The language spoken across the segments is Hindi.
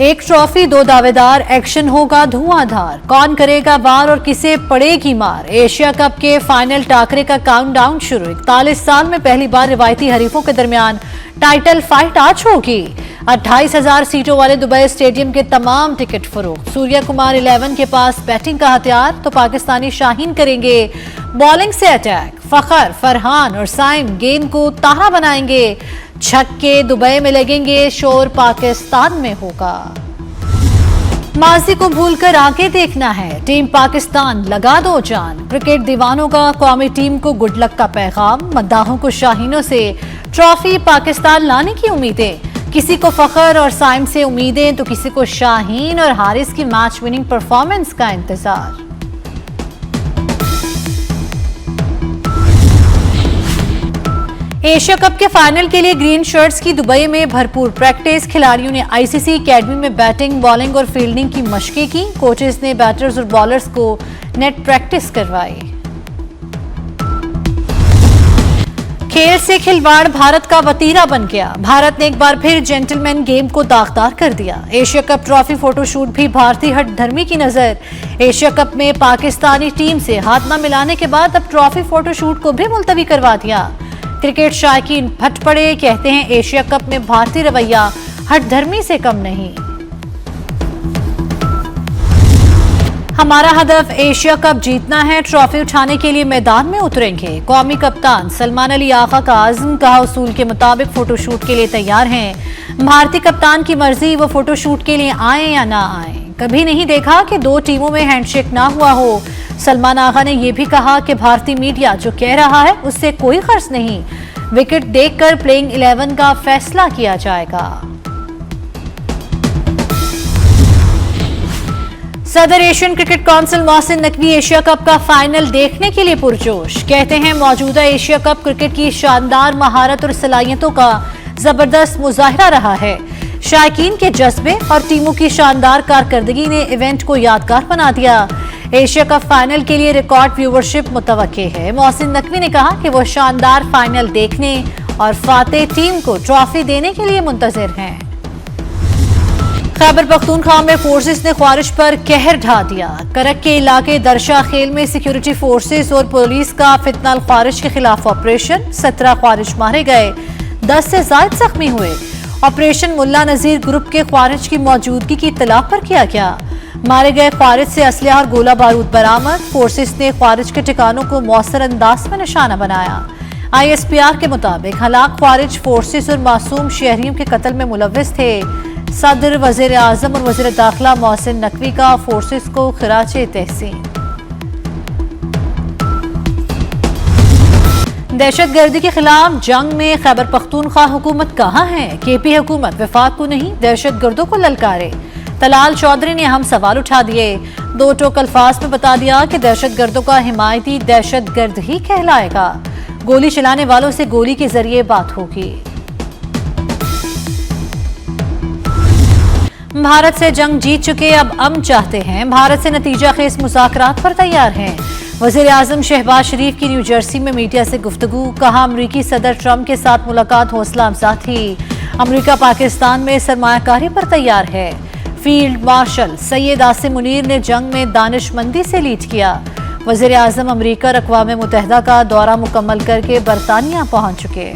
एक ट्रॉफी दो दावेदार, एक्शन होगा धुआंधार। कौन करेगा वार और किसे पड़ेगी मार। एशिया कप के फाइनल टाकरे का काउंटडाउन शुरू। 41 साल में पहली बार रिवायती हरीफों के दरमियान टाइटल फाइट आज होगी। 28,000 सीटों वाले दुबई स्टेडियम के तमाम टिकट फरोख्त। सूर्या कुमार 11 के पास बैटिंग का हथियार, तो पाकिस्तानी शाहीन करेंगे बॉलिंग से अटैक। फखर, फरहान और साइम गेंद को तारा बनाएंगे। छक्के दुबई में लगेंगे, शोर पाकिस्तान में होगा। माजी को भूलकर आगे देखना है, टीम पाकिस्तान लगा दो जान। क्रिकेट दीवानों का कौमी टीम को गुड लक का पैगाम। मद्दाहों को शाहीनों से ट्रॉफी पाकिस्तान लाने की उम्मीदें। किसी को फखर और साइम से उम्मीदें, तो किसी को शाहीन और हारिस की मैच विनिंग परफॉर्मेंस का इंतजार। एशिया कप के फाइनल के लिए ग्रीन शर्ट्स की दुबई में भरपूर प्रैक्टिस। खिलाड़ियों ने आईसीसी अकेडमी में बैटिंग, बॉलिंग और फील्डिंग की मशकें की। कोचेस ने बैटर्स और बॉलर्स को नेट प्रैक्टिस करवाई। खेल से खिलवाड़ भारत का वतीरा बन गया। भारत ने एक बार फिर जेंटलमैन गेम को दागदार कर दिया। एशिया कप ट्रॉफी फोटोशूट भी भारतीय हट धर्मी की नजर। एशिया कप में पाकिस्तानी टीम से हाथ न मिलाने के बाद अब ट्रॉफी फोटोशूट को भी मुलतवी करवा दिया। क्रिकेट शायकीन फट पड़े, कहते हैं एशिया कप में भारतीय रवैया हट धर्मी से कम नहीं। हमारा हदफ एशिया कप जीतना है, ट्रॉफी उठाने के लिए मैदान में उतरेंगे। कौमी कप्तान सलमान अली आगा का आज़म, कहा उसूल के मुताबिक फोटोशूट के लिए तैयार हैं। भारतीय कप्तान की मर्जी, वो फोटोशूट के लिए आए या ना आए। कभी नहीं देखा कि दो टीमों में हैंडशेक ना हुआ हो। सलमान आगा ने यह भी कहा कि भारतीय मीडिया जो कह रहा है उससे कोई गर्ज नहीं। विकेट देखकर प्लेइंग 11 का फैसला किया जाएगा। सदर Asian cricket council Mohsin Naqvi Asia cup का फाइनल देखने के लिए पुरजोश। कहते हैं मौजूदा एशिया कप क्रिकेट की शानदार महारत और सलाहियतों का जबरदस्त मुजाहिरा रहा है। शायकीन के जज्बे और टीमों की शानदार कारकर्दगी ने इवेंट को यादगार बना दिया। एशिया कप फाइनल के लिए रिकॉर्ड व्यूवरशिप मुतवक्के है। मोहसिन नकवी ने कहा कि वो शानदार फाइनल देखने और फातेह टीम को ट्रॉफी देने के लिए मुंतजिर हैं। खैबर पख्तूनख्वा में फोर्सेस ने ख्वारिश पर कहर ढा दिया। करक के इलाके दरशा खेल में सिक्योरिटी फोर्सेस और पुलिस का फितनाल ख्वारिश के खिलाफ ऑपरेशन। 17 ख्वारिश मारे गए, 10 से ज्यादा जख्मी हुए। ऑपरेशन मुल्ला नजीर ग्रुप के ख्वारिज की मौजूदगी की इत्तला पर किया गया। मारे गए ख्वारिज से असलहा और गोला बारूद बरामद। फोर्सेस ने ख्वारिज के ठिकानों को मौसर अंदाज में निशाना बनाया। ISPR के मुताबिक हलाक ख्वारिज फोर्सेस और मासूम शहरियों के कत्ल में मुलव्विस थे। सदर, वजीर आजम और वजीर दाखिला मोहसिन नकवी का फोर्सेस को खिराजे तहसीन। दहशतगर्दी के खिलाफ जंग में खैबर पख्तूनख्वा हुकूमत कहाँ है। KP हुकूमत वफाक को नहीं, दहशतगर्दों को ललकारे। तलाल चौधरी ने हम सवाल उठा दिए। दो टोक अल्फाज में बता दिया कि दहशतगर्दों का हिमायती दहशतगर्द ही कहलाएगा। गोली चलाने वालों से गोली के जरिए बात होगी। भारत से जंग जीत चुके अब अमन चाहते हैं। भारत से नतीजा खेज मुज़ाकरात पर तैयार हैं। वज़ीर आज़म शहबाज शरीफ की न्यू जर्सी में मीडिया से गुफ्तगू। कहा अमरीकी सदर ट्रंप के साथ मुलाकात हौसला अफजा थी। अमरीका पाकिस्तान में सरमायाकारी पर तैयार है। फील्ड मार्शल सैयद आसिम मुनीर ने जंग में दानिशमंदी से लीड किया। वज़ीर आज़म अमरीका और अक़वाम मुत्तहिदा का दौरा मुकम्मल करके बरतानिया पहुंच चुके।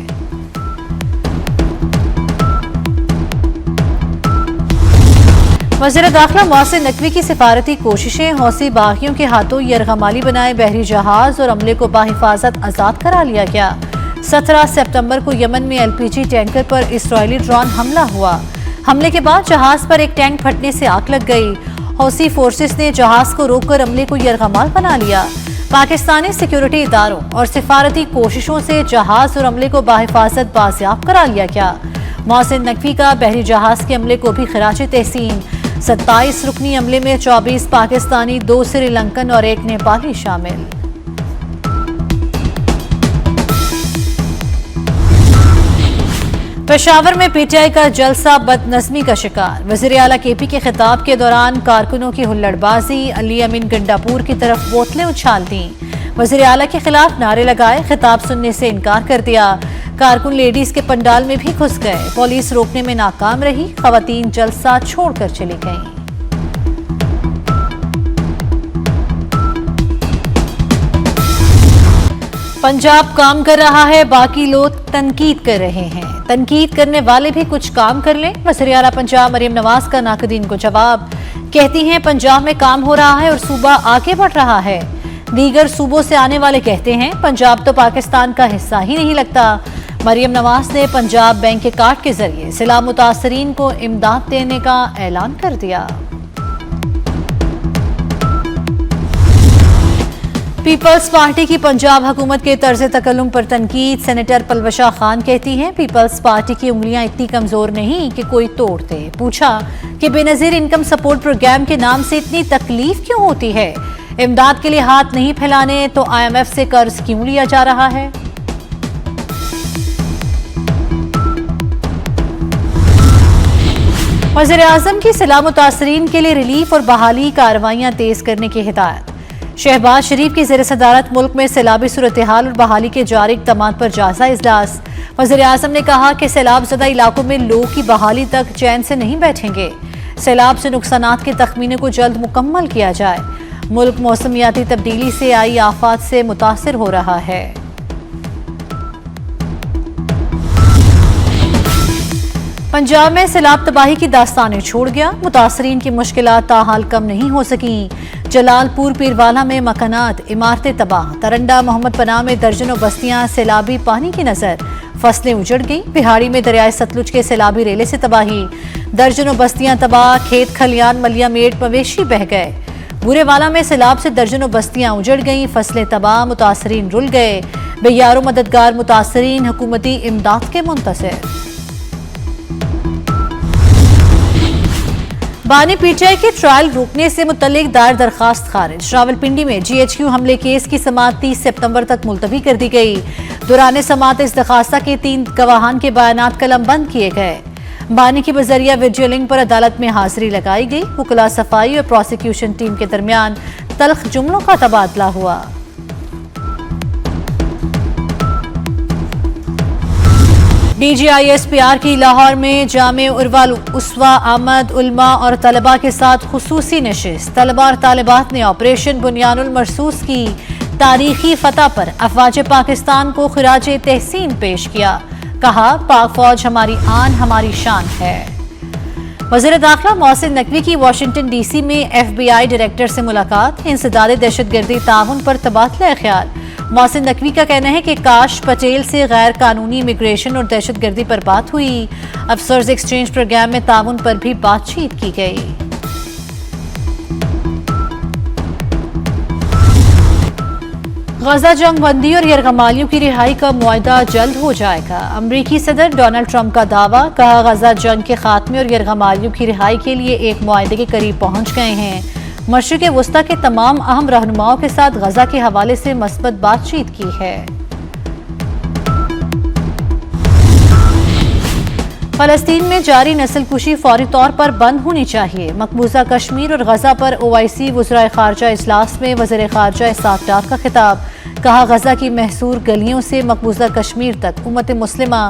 वज़ीर दाखिला मोहसिन नकवी की सिफारती कोशिशें। हौसी बागियों के हाथों यरगमाली बनाए बहरी जहाज और अमले को बाहिफाजत आज़ाद करा लिया गया। 17 सितंबर को यमन में LPG टैंकर पर इस्राइली ड्रोन हमला हुआ। हमले के बाद जहाज पर एक टैंक फटने से आग लग गई। हौसी फोर्सेस ने जहाज को रोककर अमले को यरगमाल बना लिया। पाकिस्तानी सिक्योरिटी इदारों और सिफारती कोशिशों से जहाज और अमले को बाहिफाजत बाजियाब करा लिया गया। मोहसिन नकवी का बहरी जहाज के अमले को भी खिराजे तहसीन। 27 रुकनी अमले में 24 पाकिस्तानी, 2 श्रीलंकन और 1 नेपाली शामिल। पेशावर में PTI का जलसा बदनज़मी का शिकार। वज़ीर आला KP के खिताब के दौरान कारकुनों की हुल्लड़बाजी। अली अमीन गंडापुर की तरफ बोतलें उछाल दी। वज़ीर आला के खिलाफ नारे लगाए, खिताब सुनने से इनकार कर दिया। कारकुन लेडीज के पंडाल में भी घुस गए। पुलिस रोकने में नाकाम रही। खवातीन जलसा छोड़कर चली गईं। पंजाब काम कर रहा है, बाकी लोग तनकीद कर रहे हैं। तनकीद करने वाले भी कुछ काम कर लें। वज़ीर आला पंजाब मरियम नवाज का नाकदीन को जवाब। कहती हैं पंजाब में काम हो रहा है और सूबा आगे बढ़ रहा है। दीगर सूबों से आने वाले कहते हैं पंजाब तो पाकिस्तान का हिस्सा ही नहीं लगता। मरियम नवाज ने पंजाब बैंक के कार्ड के जरिए सैलाब मुतासरीन को इमदाद देने का ऐलान कर दिया। पीपल्स पार्टी की पंजाब हुकूमत के तर्ज तकल्लुम पर तनकीद। सेनेटर पलवशा खान कहती हैं पीपल्स पार्टी की उंगलियां इतनी कमजोर नहीं कि कोई तोड़ दे। पूछा कि बेनजीर इनकम सपोर्ट प्रोग्राम के नाम से इतनी तकलीफ क्यों होती है? इमदाद के लिए हाथ नहीं फैलाने तो IMF से कर्ज क्यों लिया जा रहा है? वज़ीर आज़म की सैलाब मुतासरीन के लिए रिलीफ और बहाली कार्रवाइयां तेज करने की हिदायत। शहबाज शरीफ की ज़ेर सदारत मुल्क में सैलाबी सूरत हाल और बहाली के जारी इक़दामात पर जायजा इजलास। वज़ीर आज़म ने कहा कि सैलाब ज़दा इलाकों में लोग की बहाली तक चैन से नहीं बैठेंगे। सैलाब से नुकसानात के तखमीने को जल्द मुकम्मल किया जाए। मुल्क मौसमियाती तब्दीली से आई आफात से मुतासिर हो रहा है। पंजाब में सैलाब तबाही की दास्तानें छोड़ गया। मुतासरीन की मुश्किलात ताहाल कम नहीं हो सकी। जलालपुर पीरवाला में मकानात इमारतें तबाह। तरंडा मोहम्मद पनाह में दर्जनों बस्तियां सैलाबी पानी की नजर। फसलें उजड़ गई। बिहाड़ी में दरियाए सतलुज के सैलाबी रेले से तबाही। दर्जनों बस्तियां तबाह। खेत खलियान मलिया मेट मवेशी बह गए। बुरेवाला में सैलाब से दर्जनों बस्तियां उजड़ गईं। फसलें तबाह। मुतासरीन रुल गए। बेयारो मददगार मुतासरीन हुकूमती इमदाद के मुंतज़िर। बानी पीटीआई के ट्रायल रोकने से मुतल्लिक दायर दरखास्त खारिज। रावलपिंडी में GHQ हमले केस की समाअत 30 सितंबर तक मुलतवी कर दी गई। दौरान समाअत इस दरखास्ता के 3 गवाहान के बयानात कलमबंद किए गए। बानी की बजरिया वीडियो लिंक पर अदालत में हाजिरी लगाई गई। वकला सफाई और प्रोसिक्यूशन टीम के दरमियान तल्ख जुमलों का तबादला हुआ। DGISPR की लाहौर में जामे उर्वाल उस्वा आमद उल्मा और तलबा के साथ खुसूसी नशिस्त। तलबा और तालिबात ने ऑपरेशन बुनियानुल मरसूस की तारीखी फतह पर अफवाज पाकिस्तान को खिराज तहसीन पेश किया। कहा पाक फौज हमारी आन हमारी शान है। वज़ीर दाखिला मोहसिन नकवी की वाशिंगटन DC में FBI डायरेक्टर से मुलाकात। इंसदाद दहशतगर्दी ताउन पर तबादला ख्याल। मोहसिन नकवी का कहना है कि काश पटेल से गैर कानूनी इमिग्रेशन और दहशतगर्दी पर बात हुई। अफसर्स एक्सचेंज प्रोग्राम में ताउन पर भी बातचीत की गई। गजा जंग बंदी और यरगमालियों की रिहाई का मुआहदा जल्द हो जाएगा। अमरीकी सदर डोनाल्ड ट्रंप का दावा। कहा गजा जंग के खात्मे और यरगमालियों की रिहाई के लिए एक मुआहदे के करीब पहुंच गए हैं। मशरिक़ वस्ता के तमाम अहम रहनुमाओं के साथ गजा के हवाले से मस्बत बातचीत की है। फलस्तीन में जारी नस्लकुशी फौरी तौर पर बंद होनी चाहिए। मकबूजा कश्मीर और गजा पर OIC वज़राए खारजा इजलास में वज़ीर खारजा इस्हाक डार का खिताब। कहा गजा की महसूर गलियों से मकबूजा कश्मीर तक उम्मत मुस्लिमा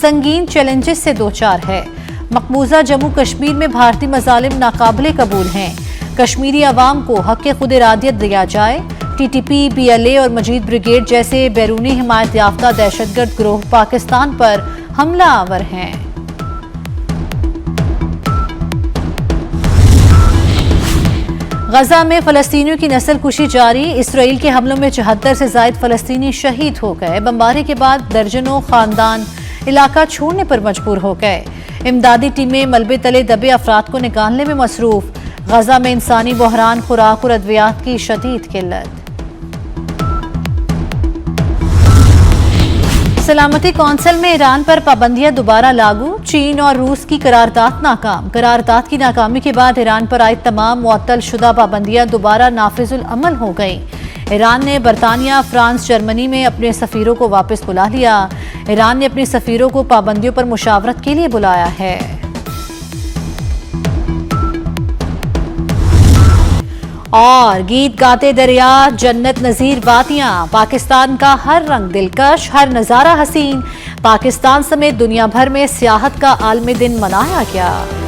संगीन चैलेंजेस से दो चार है। मकबूजा जम्मू कश्मीर में भारतीय मजालिम नाकाबिले कबूल हैं। कश्मीरी अवाम को हक खुद इरादियत दिया जाए। TTP, BLA और मजीद ब्रिगेड जैसे बैरूनी हिमायत याफ्ता दहशतगर्द गिरोह पाकिस्तान पर हमला आवर हैं। गजा में फलस्तीनियों की नस्लकुशी जारी। इसराइल के हमलों में 74 से जायद फलस्तीनी शहीद हो गए। बमबारी के बाद दर्जनों खानदान इलाका छोड़ने पर मजबूर हो गए। इमदादी टीमें मलबे तले दबे अफराद को निकालने में मसरूफ। गजा में इंसानी बहरान, खुराक और अद्वियात की शदीद किल्लत। सलामती कौंसिल में ईरान पर पाबंदियां दोबारा लागू। चीन और रूस की करारदाद नाकाम। करारदाद की नाकामी के बाद ईरान पर आयद तमाम मुअत्तल शुदा पाबंदियां दोबारा नाफिजुल अमल हो गई। ईरान ने बरतानिया, फ्रांस, जर्मनी में अपने सफीरों को वापस बुला लिया। ईरान ने अपने सफीरों को पाबंदियों पर मुशावरत के लिए बुलाया है। और गीत गाते दरिया, जन्नत नजीर वादियां, पाकिस्तान का हर रंग दिलकश, हर नजारा हसीन, पाकिस्तान समेत दुनिया भर में सियाहत का आलमी दिन मनाया गया।